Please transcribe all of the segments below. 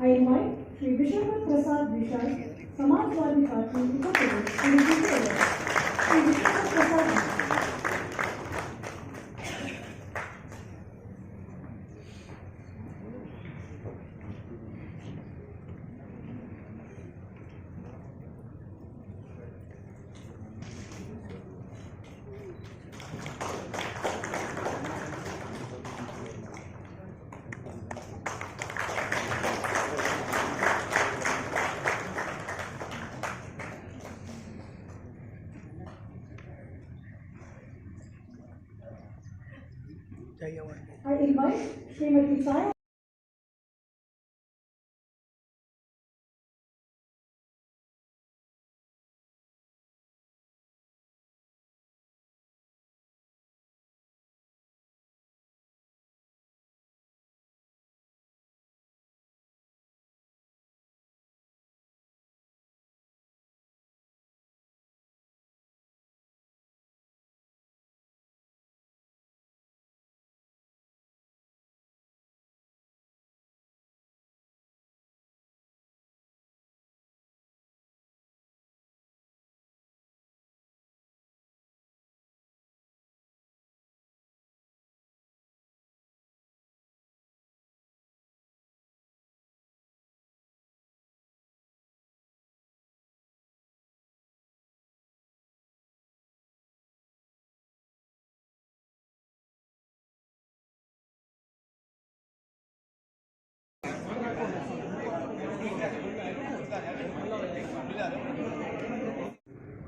I invite Shri Vishwanath Prasad Vishal, Samajwadi Party, Uttar Pradesh, to receive the award. Shri Vishwanath Prasad. I invite Srimati Chaya.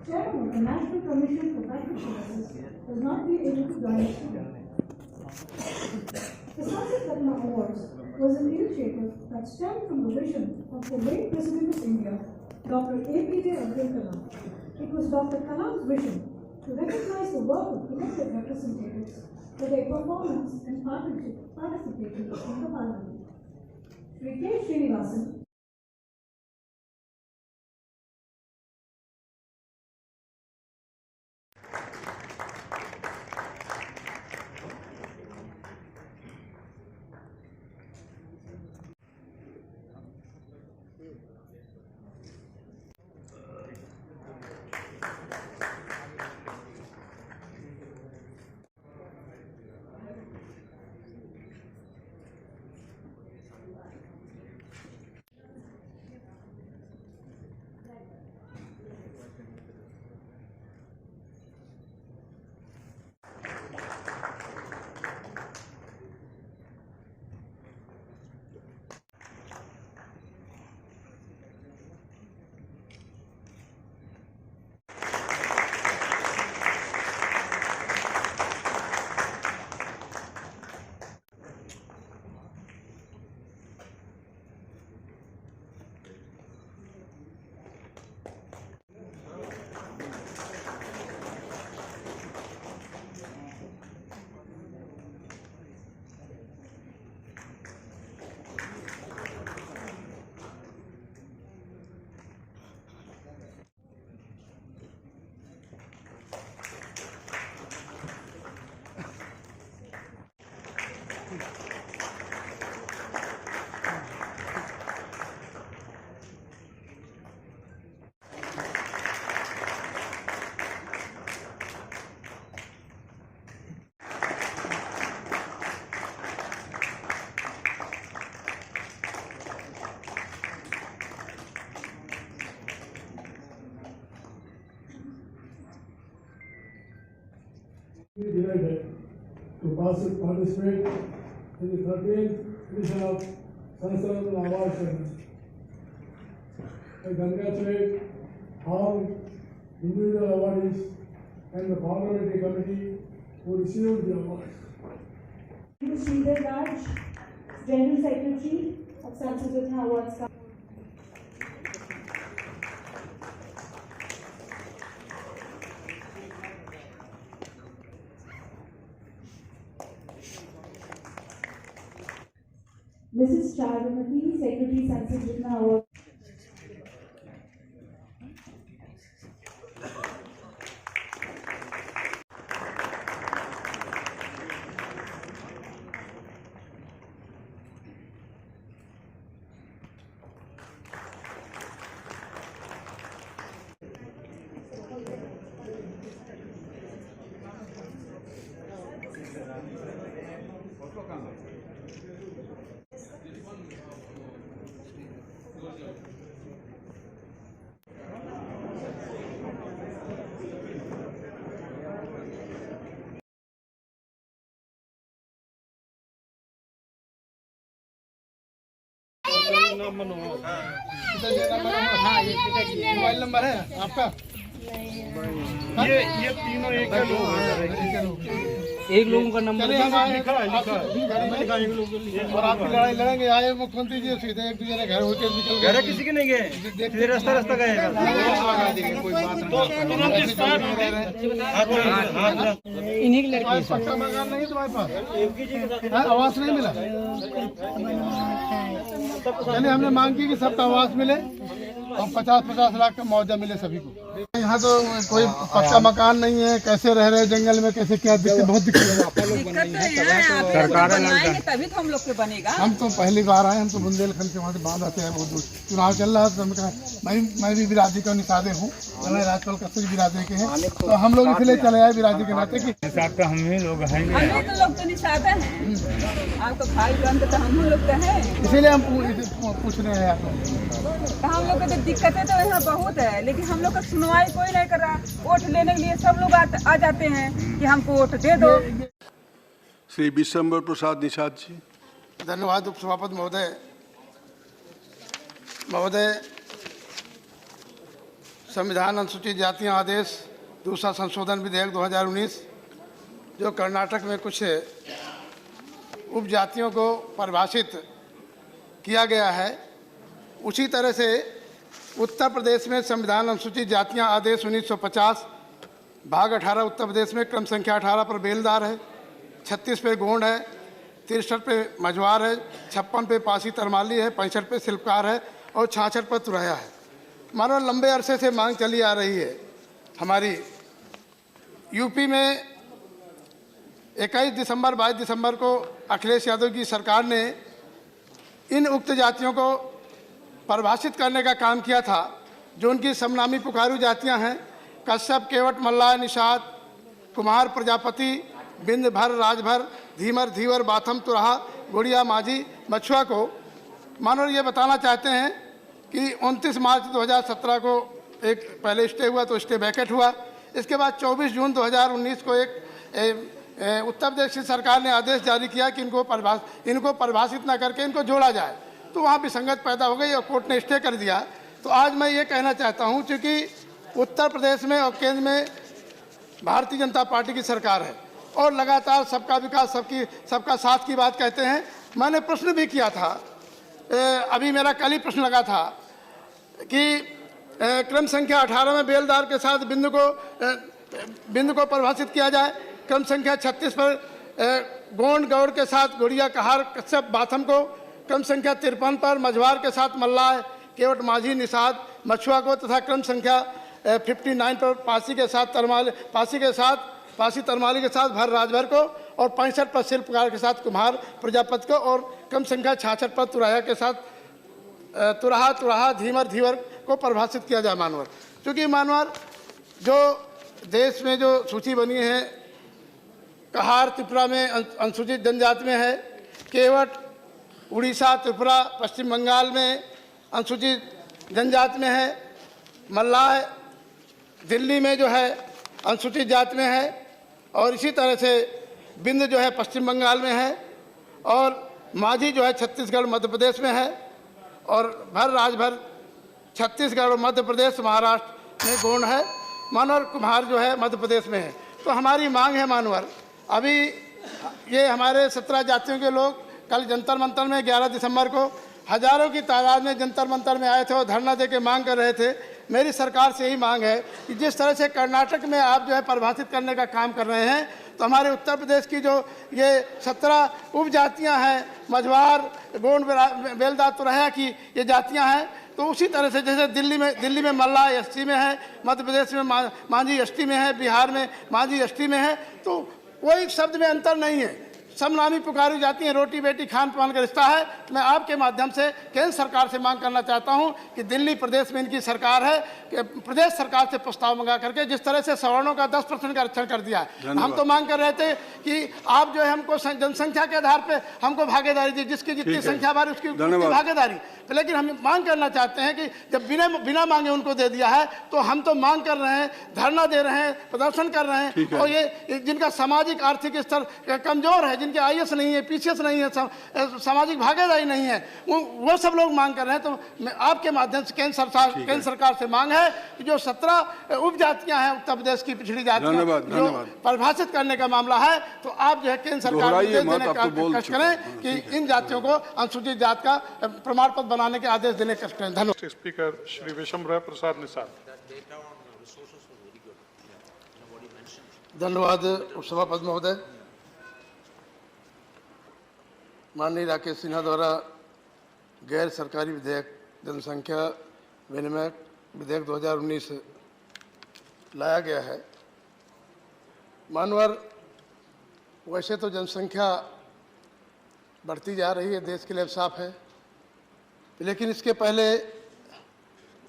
Chairman of the National Commission for Private Services has not been able to join us today. The Sanskrit Ratna Awards was an initiative that stemmed from the vision of the late President of India, Dr. APJ Abdul Kalam. It was Dr. Kalam's vision to recognize the work of elected representatives for their performance and participation in the Parliament. Shri K. Srinivasan, delighted to participate in the 13th edition of Sanskrit Ratna Awards ceremony. I congratulate all individual awardees and the parliamentary committee who received the awards. Sridhar Raj, General Secretary of Sanskrit Ratna Awards. Mrs. Charvamati, Secretary, Sanskrit Ratna Awards. Mobile number है आपका? ये तीनों एक लोग एक लोगों का number और आपकी लड़ाई लड़ेंगे। आए मुख्यमंत्री जी सीधे एक दूसरे घर होकर निकल गए, किसी के नहीं गए, सीधे रास्ता गए। इन्हीं की लड़की पक्का मकान नहीं तुम्हारे पास? आवास नहीं मिला? चलिए हमने मांग की कि सबका आवास मिले और 50-50 लाख का मुआवजा मिले सभी को। यहाँ तो कोई पक्का मकान नहीं है, कैसे रह रहे जंगल में, कैसे क्या दिक्कत, बहुत दिक्कत है। सरकार बनाएंगे तभी तो हम लोग के बनेगा। हम तो पहली बार आए, हम तो बुंदेलखंड से वहाँ से बांध आते हैं, बहुत दूर चुनाव चल रहा है तो हमने कहा मैं भी बिरादरी का निषादे हूँ, मैं राजपाल कस्तर बिरादरी के हैं, तो हम लोग इसलिए चले आए बिरादरी के नाते की हम ही लोग हैं, हम ही तो लोग तो निषादे हैं, आपको भाई बंद तो हम लोग तो हैं, इसीलिए हम पूछ रहे हैं आपको। हम लोग को तो दिक्कतें तो यहाँ बहुत है, लेकिन हम लोग का सुनवाई कोई नहीं कर रहा। वोट लेने के लिए सब लोग आ जाते हैं कि हमको वोट दे दो। श्री विश्वम्बर प्रसाद निषाद जी। धन्यवाद उपसभापति महोदय। संविधान अनुसूचित जातियां आदेश दूसरा संशोधन विधेयक 2019 जो कर्नाटक में कुछ उपजातियों को परिभाषित किया गया है, उसी तरह से उत्तर प्रदेश में संविधान अनुसूचित जातियां आदेश 1950 भाग 18 उत्तर प्रदेश में क्रम संख्या 18 पर बेलदार है, 36 पे गोंड है, 63 पे मझवार है, 56 पे पासी तरमाली है, 65 पे शिल्पकार है और 66 पर तुरैया है। मानो लंबे अरसे से मांग चली आ रही है। हमारी यूपी में 21 दिसंबर 22 दिसंबर को अखिलेश यादव की सरकार ने इन उक्त जातियों को परिभाषित करने का काम किया था, जो उनकी समनामी पुकारू जातियां हैं कश्यप, केवट, मल्लाह, निषाद, कुमार, प्रजापति, बिंद, भर, राजभर, धीमर, धीवर, बाथम, तुरहा, गुड़िया, माझी, मछुआ को मानो ये बताना चाहते हैं कि 29 मार्च 2017 को एक पहले स्टे हुआ तो स्टे वैकेट हुआ। इसके बाद 24 जून 2019 को एक उत्तर प्रदेश की सरकार ने आदेश जारी किया कि इनको परिभाषित न करके इनको जोड़ा जाए, तो वहाँ विसंगत पैदा हो गई और कोर्ट ने स्टे कर दिया। तो आज मैं ये कहना चाहता हूँ, चूँकि उत्तर प्रदेश में और केंद्र में भारतीय जनता पार्टी की सरकार है और लगातार सबका विकास सबका साथ की बात कहते हैं। मैंने प्रश्न भी किया था, अभी मेरा कल ही प्रश्न लगा था कि क्रम संख्या 18 में बेलदार के साथ बिंदु को परिभाषित किया जाए, क्रम संख्या 36 पर गोंड गौड़ के साथ गुड़िया, कहार, कश्यप, बाथम को, क्रम संख्या 53 पर मझवार के साथ मल्लाह, केवट, माझी, निषाद, मछुआ को तथा क्रम संख्या 59 पर पासी तरमाली के साथ भर, राजभर को और 65 पर शिल्पकार के साथ कुम्हार, प्रजापति को और क्रम संख्या 66 पर तुरैया के साथ तुरहा, धीमर, धीवर को परिभाषित किया जाए मानवर। क्योंकि मानवर जो देश में जो सूची बनी है, कहार त्रिपुरा में अनुसूचित जनजाति में है, केवट उड़ीसा, त्रिपुरा, पश्चिम बंगाल में अनुसूचित जनजाति में है, मल्लाह दिल्ली में जो है अनुसूचित जाति में है, और इसी तरह से बिंद जो है पश्चिम बंगाल में है, और माझी जो है छत्तीसगढ़ मध्य प्रदेश में है, और भर, राजभर छत्तीसगढ़ और मध्य प्रदेश, महाराष्ट्र में गोंड है, मानवर, कुम्हार जो है मध्य प्रदेश में है। तो हमारी मांग है मानवर, अभी ये हमारे 17 जातियों के लोग कल जंतर मंतर में 11 दिसंबर को हजारों की तादाद में जंतर मंतर में आए थे और धरना दे के मांग कर रहे थे। मेरी सरकार से यही मांग है कि जिस तरह से कर्नाटक में आप जो है परिभाषित करने का काम कर रहे हैं, तो हमारे उत्तर प्रदेश की जो ये 17 उपजातियां हैं, मझवार, गोंड, बेलदार, तुरैया की ये जातियां हैं, तो उसी तरह से जैसे दिल्ली में मल्लाह एसटी में है, मध्य प्रदेश में माझी एसटी में है, बिहार में माझी एसटी में है, तो कोई शब्द में अंतर नहीं है। सब नामी पुकारी जाती हैं, रोटी बेटी खान पान का रिश्ता है। तो मैं आपके माध्यम से केंद्र सरकार से मांग करना चाहता हूं कि दिल्ली प्रदेश में इनकी सरकार है कि प्रदेश सरकार से प्रस्ताव मंगा करके जिस तरह से सवर्णों का 10% का आरक्षण कर दिया है, हम तो मांग कर रहे थे कि आप जो है हमको जनसंख्या के आधार पर हमको भागीदारी दी, जिसकी जितनी संख्या बारी उसकी भागीदारी। लेकिन हम मांग करना चाहते हैं कि जब बिना मांगे उनको दे दिया है तो हम तो मांग कर रहे हैं, धरना दे रहे हैं, प्रदर्शन कर रहे हैं। और ये जिनका सामाजिक आर्थिक स्तर कमजोर है, जिनके आईएएस नहीं है, पीसीएस नहीं है, सामाजिक भागीदारी नहीं है, वो सब लोग मांग कर रहे हैं। तो मैं आपके माध्यम से केंद्र सरकार से मांग है कि जो 17 उपजातियां हैं उत्तर प्रदेश की पिछड़ी जातियां जो परिभाषित करने का मामला है, तो आप जो है केंद्र सरकार को देने का कष्ट करें कि इन जातियों को अनुसूचित जाति का प्रमाण पत्र बनाने के आदेश देने का कष्ट करें। धन्यवाद। स्पीकर श्री विशंभर प्रसाद निषाद। धन्यवाद उपसभापति महोदय। माननीय राकेश सिन्हा द्वारा गैर सरकारी विधेयक जनसंख्या विनिमय विधेयक 2019 लाया गया है। मानवर वैसे तो जनसंख्या बढ़ती जा रही है, देश के लिए साफ है, लेकिन इसके पहले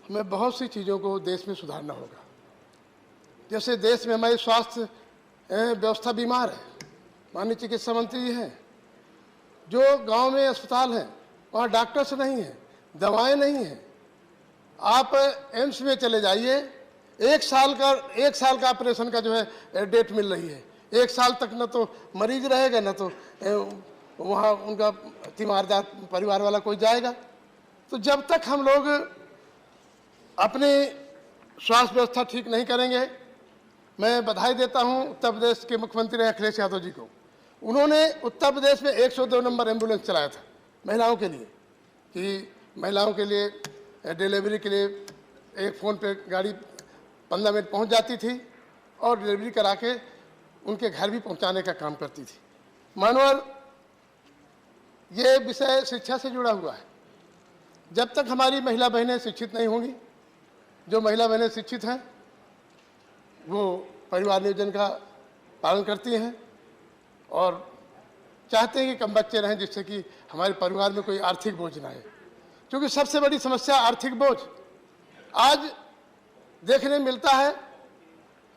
हमें बहुत सी चीज़ों को देश में सुधारना होगा। जैसे देश में हमारी स्वास्थ्य व्यवस्था बीमार है, माननीय चिकित्सा मंत्री जी हैं, जो गांव में अस्पताल हैं वहाँ डॉक्टर्स नहीं हैं, दवाएं नहीं हैं। आप एम्स में चले जाइए, एक साल का ऑपरेशन का जो है डेट मिल रही है। एक साल तक न तो मरीज रहेगा, न तो वहाँ उनका तीमारदार परिवार वाला कोई जाएगा। तो जब तक हम लोग अपनी स्वास्थ्य व्यवस्था ठीक नहीं करेंगे, मैं बधाई देता हूं उत्तर प्रदेश के मुख्यमंत्री अखिलेश यादव जी को। उन्होंने उत्तर प्रदेश में 102 नंबर एम्बुलेंस चलाया था महिलाओं के लिए, कि महिलाओं के लिए डिलीवरी के लिए एक फ़ोन पे गाड़ी 15 मिनट पहुंच जाती थी और डिलीवरी करा के उनके घर भी पहुंचाने का काम करती थी। मानवर ये विषय शिक्षा से जुड़ा हुआ है। जब तक हमारी महिला बहनें शिक्षित नहीं होंगी, जो महिला बहनें शिक्षित हैं वो परिवार नियोजन का पालन करती हैं और चाहते हैं कि कम बच्चे रहें, जिससे कि हमारे परिवार में कोई आर्थिक बोझ ना आए। क्योंकि सबसे बड़ी समस्या आर्थिक बोझ। आज देखने मिलता है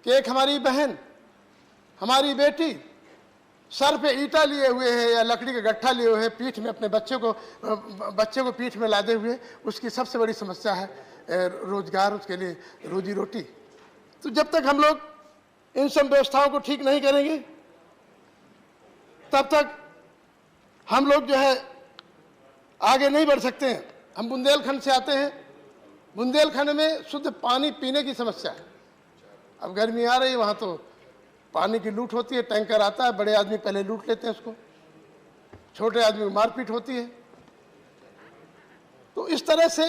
कि एक हमारी बहन, हमारी बेटी सर पे ईंटा लिए हुए है या लकड़ी का गट्ठा लिए हुए है, पीठ में अपने बच्चे को पीठ में लादे हुए, उसकी सबसे बड़ी समस्या है रोजगार, उसके लिए रोजी रोटी। तो जब तक हम लोग इन सब व्यवस्थाओं को ठीक नहीं करेंगे, तब तक हम लोग जो है आगे नहीं बढ़ सकते हैं। हम बुंदेलखंड से आते हैं, बुंदेलखंड में शुद्ध पानी पीने की समस्या है। अब गर्मी आ रही है, वहाँ तो पानी की लूट होती है, टैंकर आता है, बड़े आदमी पहले लूट लेते हैं उसको, छोटे आदमी को मारपीट होती है। तो इस तरह से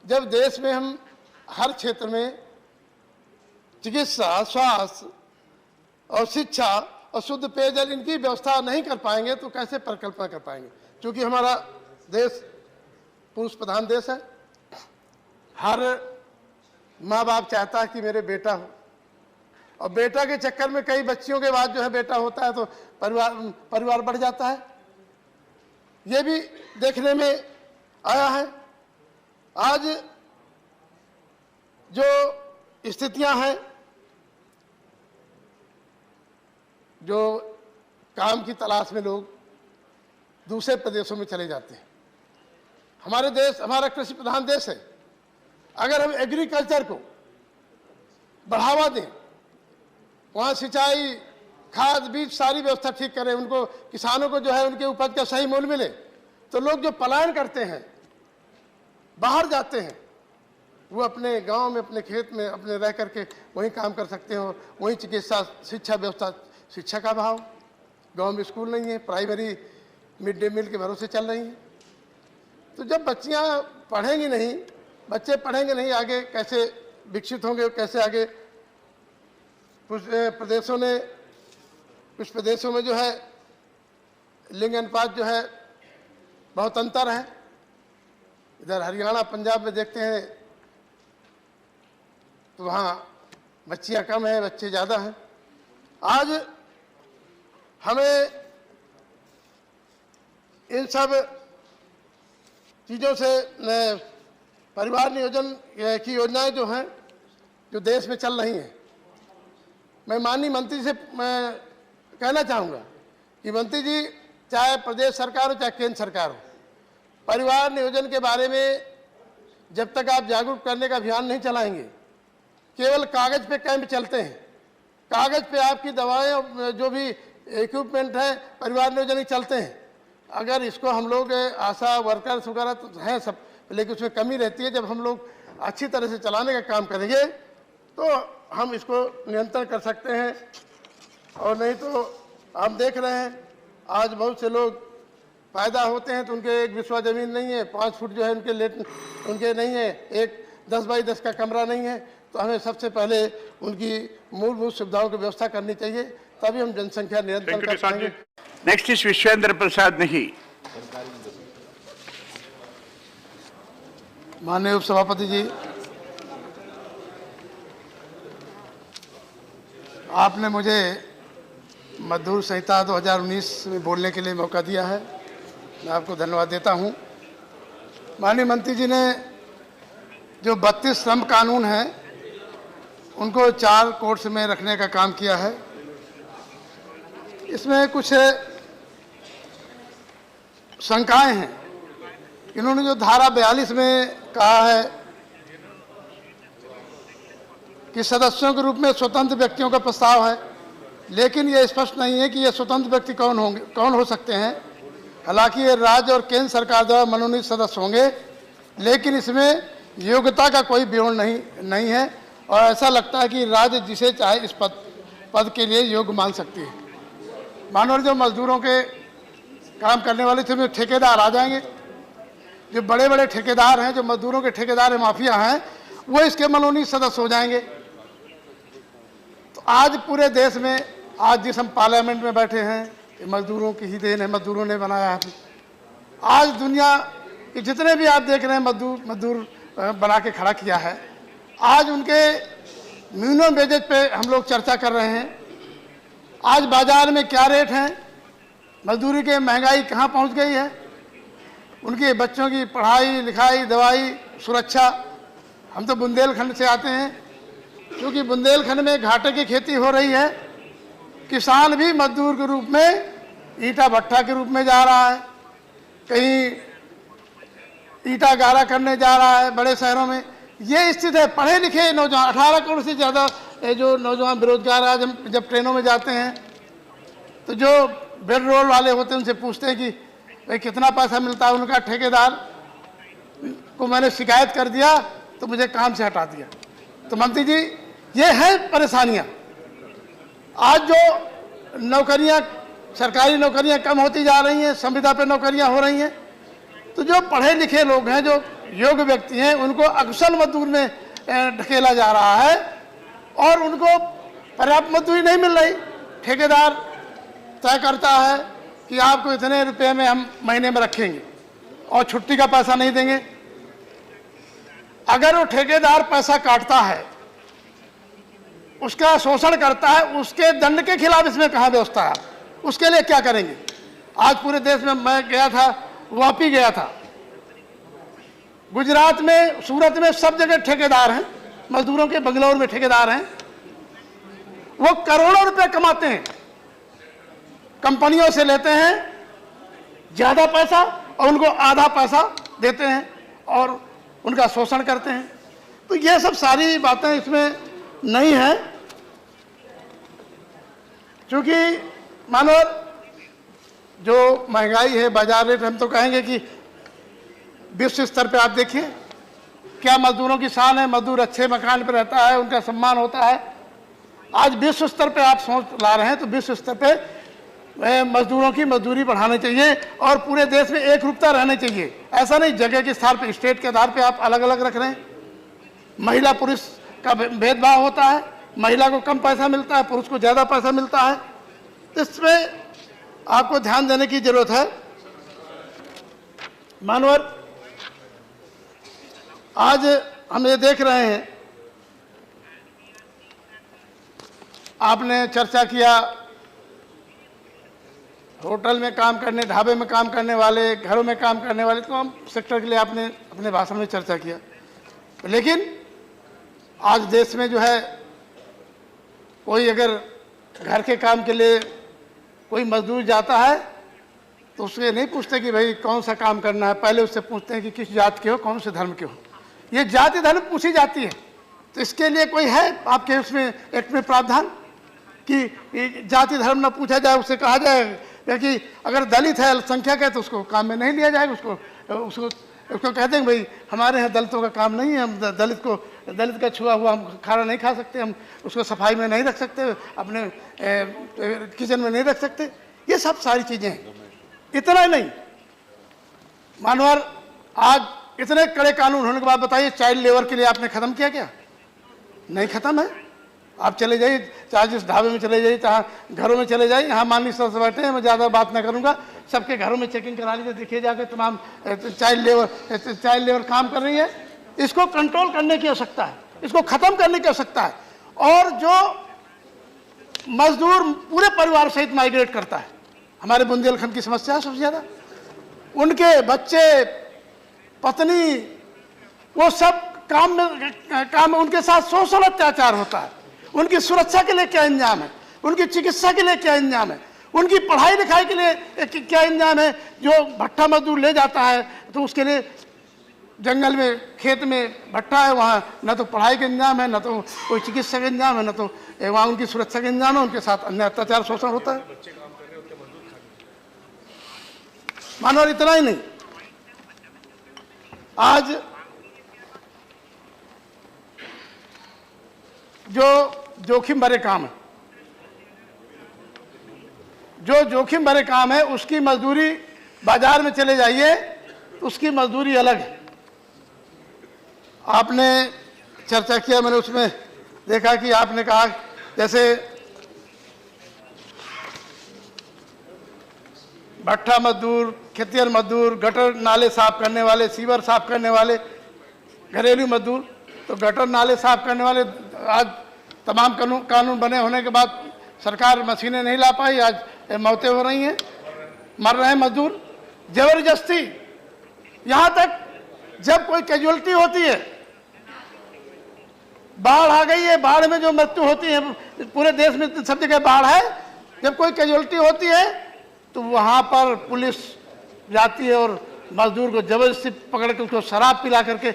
जब देश में हम हर क्षेत्र में चिकित्सा, स्वास्थ्य और शिक्षा और शुद्ध पेयजल इनकी व्यवस्था नहीं कर पाएंगे तो कैसे परिकल्पना कर पाएंगे। क्योंकि हमारा देश पुरुष प्रधान देश है। हर माँ बाप चाहता है कि मेरे बेटा हो, और बेटा के चक्कर में कई बच्चियों के बाद जो है बेटा होता है तो परिवार बढ़ जाता है। ये भी देखने में आया है। आज जो स्थितियां हैं, जो काम की तलाश में लोग दूसरे प्रदेशों में चले जाते हैं। हमारा कृषि प्रधान देश है। अगर हम एग्रीकल्चर को बढ़ावा दें, वहाँ सिंचाई, खाद, बीज सारी व्यवस्था ठीक करें, उनको किसानों को जो है उनके उपज का सही मूल्य मिले, तो लोग जो पलायन करते हैं, बाहर जाते हैं, वो अपने गांव में, अपने खेत में अपने रह करके वहीं काम कर सकते हैं। और वहीं चिकित्सा, शिक्षा व्यवस्था, शिक्षा का अभाव, गांव में स्कूल नहीं है, प्राइमरी मिड डे मील के भरोसे चल रही हैं। तो जब बच्चियां पढ़ेंगी नहीं, बच्चे पढ़ेंगे नहीं, आगे कैसे विकसित होंगे, कैसे आगे। कुछ प्रदेशों में जो है लिंग अनुपात जो है बहुत अंतर है। इधर हरियाणा, पंजाब में देखते हैं तो वहाँ बच्चियाँ कम हैं, बच्चे ज़्यादा हैं। आज हमें इन सब चीज़ों से परिवार नियोजन की योजनाएं जो हैं जो देश में चल रही हैं, मैं माननीय मंत्री से मैं कहना चाहूँगा कि मंत्री जी, चाहे प्रदेश सरकार हो चाहे केंद्र सरकार हो, परिवार नियोजन के बारे में जब तक आप जागरूक करने का अभियान नहीं चलाएंगे, केवल कागज़ पे कैंप चलते हैं, कागज़ पे आपकी दवाएं और जो भी इक्विपमेंट है परिवार नियोजन चलते हैं। अगर इसको हम लोग आशा वर्कर्स वगैरह तो हैं सब, लेकिन उसमें कमी रहती है। जब हम लोग अच्छी तरह से चलाने का काम करेंगे तो हम इसको नियंत्रण कर सकते हैं, और नहीं तो हम देख रहे हैं आज बहुत से लोग पैदा होते हैं तो उनके एक बिस्वा ज़मीन नहीं है, 5 फुट जो है उनके नहीं है, एक 10 बाई 10 का कमरा नहीं है। तो हमें सबसे पहले उनकी मूलभूत सुविधाओं की व्यवस्था करनी चाहिए, तभी हम जनसंख्या नियंत्रण कर पाएंगे। नेक्स्ट इज विश्वेंद्र प्रसाद नहीं। माननीय उपसभापति जी, आपने मुझे मजदूर संहिता 2019 में बोलने के लिए मौका दिया है, मैं आपको धन्यवाद देता हूं। माननीय मंत्री जी ने जो 32 श्रम कानून हैं उनको 4 कोर्स में रखने का काम किया है। इसमें कुछ शंकाएं हैं। इन्होंने जो धारा 42 में कहा है कि सदस्यों के रूप में स्वतंत्र व्यक्तियों का प्रस्ताव है, लेकिन ये स्पष्ट नहीं है कि ये स्वतंत्र व्यक्ति कौन हो सकते हैं। हालांकि ये राज्य और केंद्र सरकार द्वारा मनोनीत सदस्य होंगे, लेकिन इसमें योग्यता का कोई विवरण नहीं है, और ऐसा लगता है कि राज्य जिसे चाहे इस पद के लिए योग्य मान सकती है। मानो जो मजदूरों के काम करने वाले थे ठेकेदार आ जाएंगे, जो बड़े बड़े ठेकेदार हैं, जो मजदूरों के ठेकेदार हैं, माफिया हैं, वो इसके मनोनीत सदस्य हो जाएंगे। तो आज पूरे देश में, आज जिस हम पार्लियामेंट में बैठे हैं, ये मजदूरों की ही देन है, मजदूरों ने बनाया है। आज दुनिया के जितने भी आप देख रहे हैं मजदूर बना के खड़ा किया है, आज उनके मिनिमम वेजेज पे हम लोग चर्चा कर रहे हैं। आज बाजार में क्या रेट हैं, मजदूरी के महंगाई कहाँ पहुँच गई है, उनके बच्चों की पढ़ाई लिखाई दवाई सुरक्षा। हम तो बुंदेलखंड से आते हैं, क्योंकि बुंदेलखंड में घाटे की खेती हो रही है, किसान भी मजदूर के रूप में ईंटा भट्टा के रूप में जा रहा है, कहीं ईंटा गारा करने जा रहा है बड़े शहरों में। ये स्थिति है। पढ़े लिखे नौजवान 18 करोड़ से ज़्यादा जो नौजवान बेरोजगार आज हम जब ट्रेनों में जाते हैं तो जो बेड रोल वाले होते हैं उनसे पूछते हैं कि भाई कितना पैसा मिलता है, उनका ठेकेदार को मैंने शिकायत कर दिया तो मुझे काम से हटा दिया। तो मंत्री जी, ये है परेशानियां। आज जो नौकरियां, सरकारी नौकरियां कम होती जा रही हैं, संविदा पे नौकरियां हो रही हैं, तो जो पढ़े लिखे लोग हैं, जो योग्य व्यक्ति हैं, उनको अकुशल मजदूर में ढकेला जा रहा है और उनको पर्याप्त मजदूरी नहीं मिल रही। ठेकेदार तय करता है कि आपको इतने रुपए में हम महीने में रखेंगे और छुट्टी का पैसा नहीं देंगे। अगर वो ठेकेदार पैसा काटता है, उसका शोषण करता है, उसके दंड के खिलाफ इसमें कहाँ व्यवस्था है? उसके लिए क्या करेंगे? आज पूरे देश में मैं गया था, वापी गया था, गुजरात में, सूरत में, सब जगह ठेकेदार हैं, मजदूरों के बंगलौर में ठेकेदार हैं। वो करोड़ों रुपए कमाते हैं, कंपनियों से लेते हैं ज्यादा पैसा और उनको आधा पैसा देते हैं और उनका शोषण करते हैं। तो ये सब सारी बातें इसमें नहीं है, क्योंकि मानो जो महंगाई है, बाजार रेट, हम तो कहेंगे कि विश्व स्तर पे आप देखिए क्या मजदूरों की शान है। मजदूर अच्छे मकान पे रहता है, उनका सम्मान होता है। आज विश्व स्तर पे आप सोच ला रहे हैं, तो विश्व स्तर पे मजदूरों की मजदूरी बढ़ानी चाहिए और पूरे देश में एक रूपता रहनी चाहिए। ऐसा नहीं जगह के स्थान पे, स्टेट के आधार पे आप अलग अलग रख रहे हैं। महिला पुरुष का भेदभाव होता है, महिला को कम पैसा मिलता है, पुरुष को ज़्यादा पैसा मिलता है। तो इसमें आपको ध्यान देने की जरूरत है। मानवर, आज हम ये देख रहे हैं, आपने चर्चा किया होटल में काम करने, ढाबे में काम करने वाले, घरों में काम करने वाले तमाम सेक्टर के लिए आपने अपने भाषण में चर्चा किया। लेकिन आज देश में जो है, कोई अगर घर के काम के लिए कोई मजदूर जाता है तो उससे नहीं पूछते कि भाई कौन सा काम करना है, पहले उससे पूछते हैं कि किस जात के हो, कौन से धर्म के हो। ये जाति धर्म पूछी जाती है। तो इसके लिए कोई है आपके उसमें एक्ट में प्रावधान कि जाति धर्म न पूछा जाए, उससे कहा जाए कि अगर दलित है, अल्पसंख्यक है तो उसको काम में नहीं लिया जाएगा, उसको कहते हैं भाई हमारे यहाँ दलितों का काम नहीं है, हम दलित का छुआ हुआ हम खाना नहीं खा सकते, हम उसको सफाई में नहीं रख सकते, अपने किचन में नहीं रख सकते। ये सब सारी चीज़ें हैं। इतना ही नहीं, मानवर आज इतने कड़े कानून होने के बाद बताइए चाइल्ड लेबर के लिए आपने ख़त्म किया क्या? नहीं ख़त्म है। आप चले जाइए, चाहे जिस ढाबे में चले जाइए, चाहे घरों में चले जाइए, यहाँ माननीय सदस्य बैठे हैं, मैं ज़्यादा बात ना करूँगा, सबके घरों में चेकिंग करा लीजिए, देखिए जाके तमाम चाइल्ड लेबर काम कर रही है। इसको कंट्रोल करने की आवश्यकता है, इसको ख़त्म करने की आवश्यकता है। और जो मजदूर पूरे परिवार सहित माइग्रेट करता है, हमारे बुंदेलखंड की समस्या है सबसे ज़्यादा, उनके बच्चे, पत्नी, वो सब काम में उनके साथ सोशल अत्याचार होता है। उनकी सुरक्षा के लिए क्या इंतजाम है, उनकी चिकित्सा के लिए क्या इंतजाम है, उनकी पढ़ाई लिखाई के लिए क्या इंतजाम है। जो भट्ठा मजदूर ले जाता है तो उसके लिए जंगल में, खेत में भट्ठा है, वहाँ न तो पढ़ाई का इंतजाम है, न तो कोई चिकित्सा का इंतजाम है, न तो वहाँ उनकी सुरक्षा का इंतजाम है, उनके साथ अन्य अत्याचार शोषण होता है। मानो इतना ही नहीं, आज जो जोखिम भरे काम है, जो जोखिम भरे काम है, उसकी मजदूरी बाजार में चले जाइए, उसकी मजदूरी अलग है। आपने चर्चा किया, मैंने उसमें देखा कि आपने कहा जैसे भट्ठा मजदूर, खेतिहर मजदूर, गटर नाले साफ करने वाले, सीवर साफ करने वाले, घरेलू मजदूर। तो गटर नाले साफ करने वाले, आज तमाम कानून बने होने के बाद सरकार मशीनें नहीं ला पाई, आज मौतें हो रही हैं, मर रहे हैं मजदूर जबरदस्ती। यहाँ तक जब कोई कैजुअलिटी होती है, बाढ़ आ गई है, बाढ़ में जो मृत्यु होती है, पूरे देश में सब जगह बाढ़ है, जब कोई कैजुअलिटी होती है तो वहाँ पर पुलिस जाती है और मजदूर को जबरदस्ती पकड़ के उसको शराब पिला करके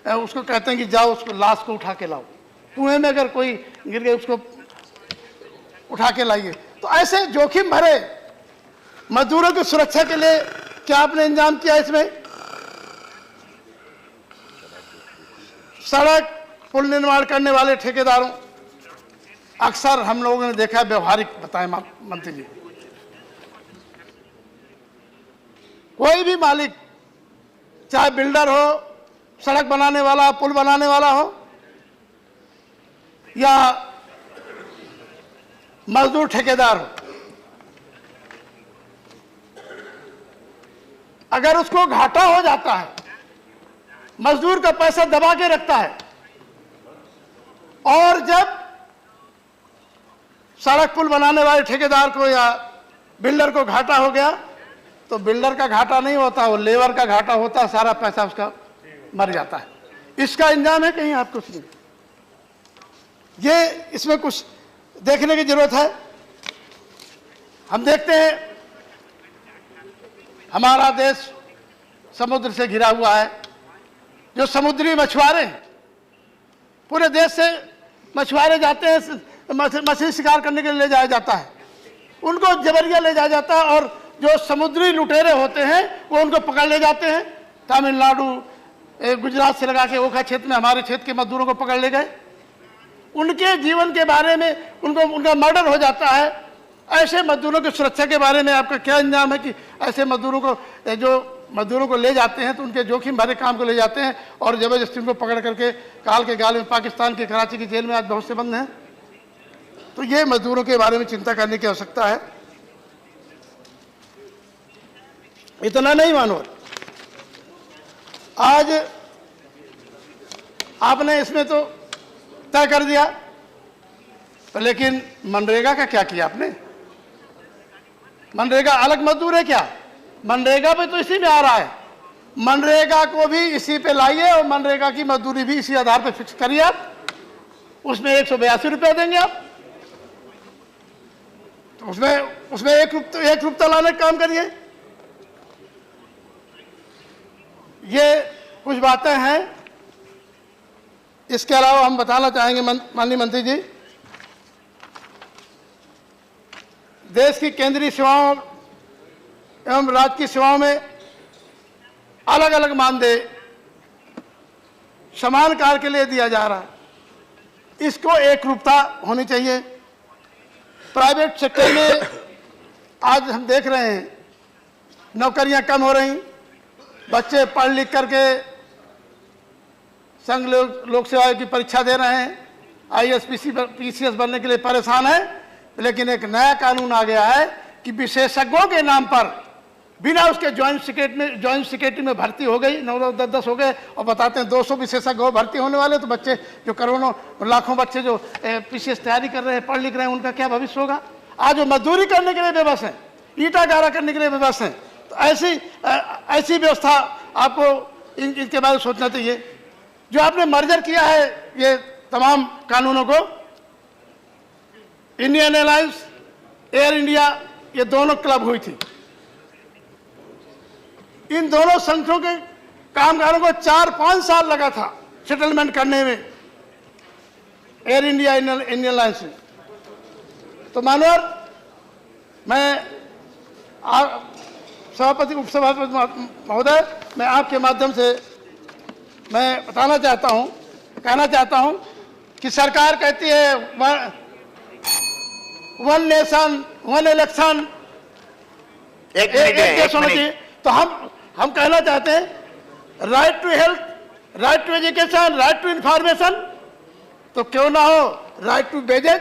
उसको कहते हैं कि जाओ उसको लाश को उठा के लाओ, कुएं में अगर कोई गिर गया उसको उठा के लाइए। तो ऐसे जोखिम भरे मजदूरों की सुरक्षा के लिए क्या आपने इंतजाम किया? इसमें सड़क पुल निर्माण करने वाले ठेकेदारों, अक्सर हम लोगों ने देखा, व्यवहारिक बताए मंत्री जी, कोई भी मालिक, चाहे बिल्डर हो, सड़क बनाने वाला, पुल बनाने वाला हो, या मजदूर ठेकेदार हो, अगर उसको घाटा हो जाता है, मजदूर का पैसा दबा के रखता है, और जब सड़क पुल बनाने वाले ठेकेदार को या बिल्डर को घाटा हो गया तो बिल्डर का घाटा नहीं होता, वो लेबर का घाटा होता है, सारा पैसा उसका मर जाता है। इसका इंतजाम है कहीं आपको? ये इसमें कुछ देखने की जरूरत है। हम देखते हैं हमारा देश समुद्र से घिरा हुआ है, जो समुद्री मछुआरे हैं, पूरे देश से मछुआरे जाते हैं, मछली शिकार करने के लिए ले जाया जाता है, उनको जबरिया ले जाया जाता है, और जो समुद्री लुटेरे होते हैं वो उनको पकड़ ले जाते हैं। तमिलनाडु, गुजरात से लगा के ओखा क्षेत्र में हमारे क्षेत्र के मजदूरों को पकड़ ले गए, उनके जीवन के बारे में उनका मर्डर हो जाता है। ऐसे मजदूरों की सुरक्षा के बारे में आपका क्या इंतजाम है कि ऐसे मजदूरों को ले जाते हैं तो उनके जोखिम भरे काम को ले जाते हैं और जबरदस्ती उनको पकड़ करके काल के गाल में पाकिस्तान के कराची की जेल में आज बहुत से बंद हैं। तो ये मजदूरों के बारे में चिंता करने की आवश्यकता है। इतना नहीं मानो, आज आपने इसमें तो तय कर दिया, तो लेकिन मनरेगा का क्या किया आपने? मनरेगा अलग मजदूर है क्या? मनरेगा पे तो इसी में आ रहा है। मनरेगा को भी इसी पे लाइए और मनरेगा की मजदूरी भी इसी आधार पे फिक्स करिए आप। उसमें 182 रुपये देंगे आप, तो उसमें एक रुपया लाने का काम करिए। ये कुछ बातें हैं। इसके अलावा हम बताना चाहेंगे माननीय मंत्री जी, देश की केंद्रीय सेवाओं एवं राज्य की सेवाओं में अलग अलग मानदेय समान कार्य के लिए दिया जा रहा है, इसको एक रूपता होनी चाहिए। प्राइवेट सेक्टर में आज हम देख रहे हैं नौकरियां कम हो रही, बच्चे पढ़ लिख करके संघ लोक सेवा की परीक्षा दे रहे हैं, IAS PCS बनने के लिए परेशान है। लेकिन एक नया कानून आ गया है कि विशेषज्ञों के नाम पर बिना उसके जॉइंट सेक्रेटरी में भर्ती हो गई, 9-10 हो गए और बताते हैं 200 विशेषज्ञ भर्ती होने वाले, तो बच्चे जो करोड़ों लाखों बच्चे जो PCS तैयारी कर रहे हैं, पढ़ लिख रहे हैं, उनका क्या भविष्य होगा? आज वो मजदूरी करने के लिए बेबस है, ईटा गारा करने के लिए बेबस है। तो ऐसी व्यवस्था आपको इनके बारे में सोचना चाहिए। जो आपने मर्जर किया है ये तमाम कानूनों को, इंडियन एयरलाइंस, एयर इंडिया, ये दोनों क्लब हुई थी। इन दोनों संघों के कामगारों को 4-5 साल लगा था सेटलमेंट करने में, एयर इंडिया, इंडियन एयरलाइंस में। तो मानवर, मैं सभापति उपसभापति महोदय, मैं आपके माध्यम से मैं कहना चाहता हूं कि सरकार कहती है 1 नेशन 1 इलेक्शन, एक देश होना चाहिए। तो हम कहना चाहते हैं right to health, right to education, right to information, तो क्यों ना हो right to wages,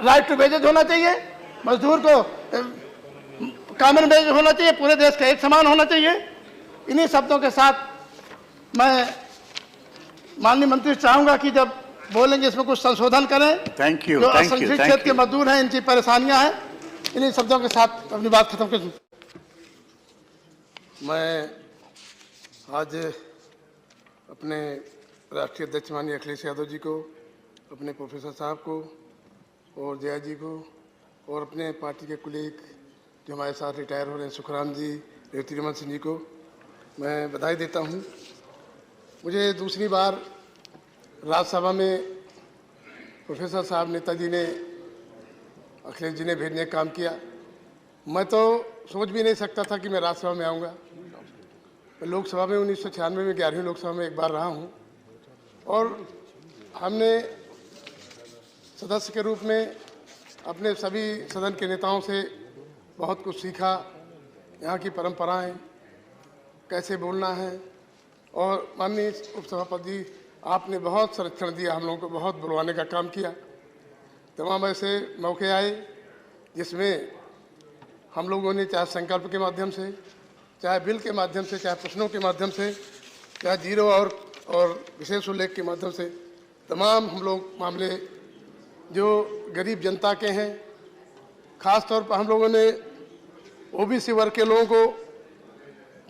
right to wages होना चाहिए। मजदूर को कॉमन वेज होना चाहिए, पूरे देश का एक समान होना चाहिए। इन्हीं शब्दों के साथ मैं माननीय मंत्री चाहूंगा कि जब बोलेंगे इसमें कुछ संशोधन करें। Thank you. जो असंगठित क्षेत्र के मजदूर हैं, इनकी परेशानियां हैं, इन्हीं शब्दों के साथ अपनी बात खत्म कर दूं। मैं आज अपने राष्ट्रीय अध्यक्ष माननीय अखिलेश यादव जी को, अपने प्रोफेसर साहब को और जया जी को और अपने पार्टी के कुलीग जो हमारे साथ रिटायर हो रहे हैं, सुखराम जी, रेवती रमन सिंह जी को मैं बधाई देता हूं। मुझे दूसरी बार राज्यसभा में प्रोफेसर साहब नेताजी ने, अखिलेश जी ने भेजने का काम किया। मैं तो सोच भी नहीं सकता था कि मैं राज्यसभा में आऊँगा। लोकसभा में 1996 में 11वीं लोकसभा में एक बार रहा हूँ और हमने सदस्य के रूप में अपने सभी सदन के नेताओं से बहुत कुछ सीखा। यहाँ की परंपराएं, कैसे बोलना है, और माननीय उपसभापति जी आपने बहुत संरक्षण दिया, हम लोगों को बहुत बुलवाने का काम किया। तमाम ऐसे मौके आए जिसमें हम लोगों ने चाहे संकल्प के माध्यम से, चाहे बिल के माध्यम से, चाहे प्रश्नों के माध्यम से, चाहे जीरो और विशेष उल्लेख के माध्यम से, तमाम हम लोग मामले जो गरीब जनता के हैं, ख़ास तौर पर हम लोगों ने OBC वर्ग के लोगों को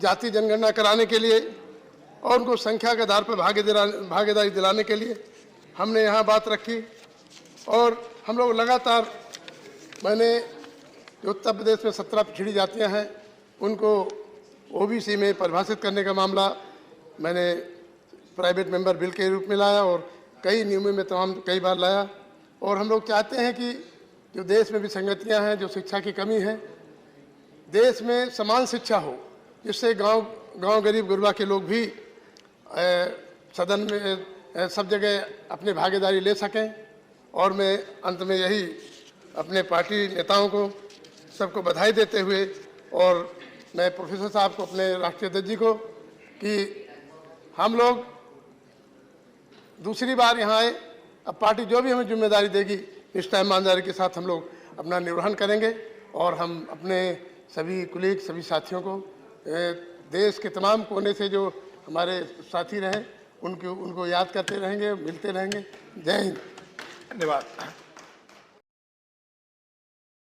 जाति जनगणना कराने के लिए और उनको संख्या के आधार पर भागीदारी दिलाने के लिए हमने यहाँ बात रखी। और हम लोग लगातार, मैंने जो उत्तर प्रदेश में 17 पिछड़ी जातियाँ हैं उनको OBC में परिभाषित करने का मामला मैंने प्राइवेट मेंबर बिल के रूप में लाया और कई नियमों में कई बार लाया। और हम लोग चाहते हैं कि जो देश में विसंगतियाँ हैं, जो शिक्षा की कमी है, देश में समान शिक्षा हो, जिससे गांव गरीब गुरबा के लोग भी सदन में सब जगह अपनी भागीदारी ले सकें। और मैं अंत में यही अपने पार्टी नेताओं को सबको बधाई देते हुए, और मैं प्रोफेसर साहब को, अपने राष्ट्रीय अध्यक्ष जी को, कि हम लोग दूसरी बार यहाँ आए, अब पार्टी जो भी हमें जिम्मेदारी देगी निष्ठा ईमानदारी के साथ हम लोग अपना निर्वहन करेंगे। और हम अपने सभी कुलीग, सभी साथियों को, देश के तमाम कोने से जो हमारे साथी रहे उनको याद करते रहेंगे, मिलते रहेंगे। जय हिंद। धन्यवाद।